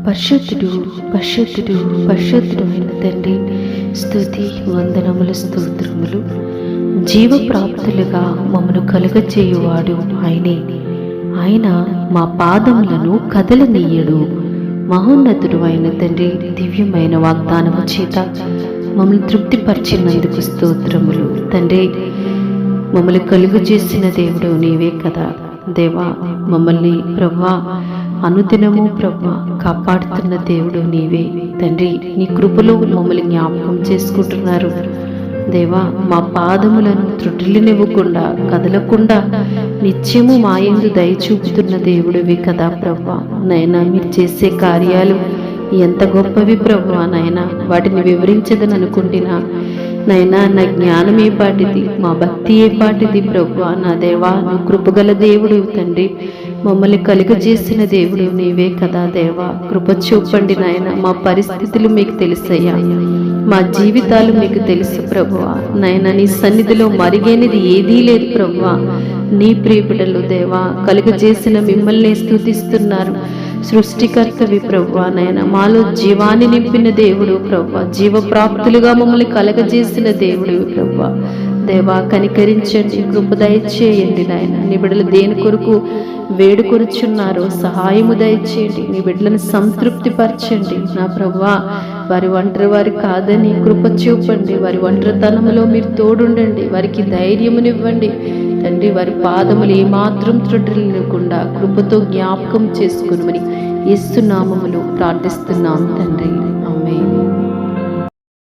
పరిశుద్ధుడు పరిశుద్ధుడు పరిశుద్ధుడు అయిన తండ్రి, స్తుతి వందనములు స్తోత్రములు. జీవప్రాప్తులుగా మమ్మను కలుగచేయువాడు ఆయనే. ఆయన మా పాదములను కదలనీయడు. మహోన్నతుడు అయిన తండ్రి, దివ్యమైన వాగ్దానము చేత మమ్మల్ని తృప్తిపరిచినందుకు స్తోత్రములు. తండ్రి, మమ్మల్ని కలుగు చేసిన దేవుడు నీవే కదా దేవా. మమ్మల్ని ప్రభువా అనుదినము ప్రభువా కాపాడుతున్న దేవుడు నీవే తండ్రి. నీ కృపలో మమ్మల్ని జ్ఞాపకం చేసుకుంటున్నారు దేవా. మా పాదములను త్రుటిల్లినివ్వకుండా కదలకుండా నిత్యము మా యందు దయ చూపుతున్న దేవుడివి కదా ప్రభువా. నైనా మీరు చేసే కార్యాలు ఎంత గొప్పవి ప్రభువా. నైనా వాటిని వివరించదని అనుకుంటున్నా నైనా. నా జ్ఞానం ఏ పాటిది, మా భక్తి ఏ పాటిది ప్రభువా. నా దేవా, నువ్వు కృపగల దేవుడు తండ్రి. మమ్మల్ని కలుగజేసిన దేవుడు నీవే కదా దేవా. కృప చూపండి నాయన. మా పరిస్థితులు మీకు తెలుసయ్యా, మా జీవితాలు మీకు తెలుసు ప్రభువా. నైనా నీ సన్నిధిలో మరిగేనిది ఏదీ లేదు ప్రభువా. నీ ప్రియబిడ్డలు దేవా కలుగజేసిన మిమ్మల్ని స్తుతిస్తున్నారు. సృష్టికర్తవి ప్రభువా. నైనా మాలో జీవాన్ని నింపిన దేవుడు ప్రభువా. జీవప్రాప్తులుగా మమ్మల్ని కలగజేసిన దేవుడు ప్రభువా. దేవా కనికరించండి, కృప దయచేయండి నాయన. నీ బిడ్డలు దేని కొరకు వేడుకొరుచున్నారో సహాయము దయచేయండి. నీ బిడ్డలను సంతృప్తి పరచండి నా ప్రభువా. వారి ఒంటరి వారి కాదని కృప చూపండి. వారి ఒంటరితనంలో మీరు తోడుండండి. వారికి ధైర్యమునివ్వండి తండ్రి. వారి పాదములు ఏమాత్రం త్రుటిల్లకుండా కృపతో జ్ఞాపకం చేసుకుని యేసు నామములో ప్రార్థిస్తున్నాం తండ్రి.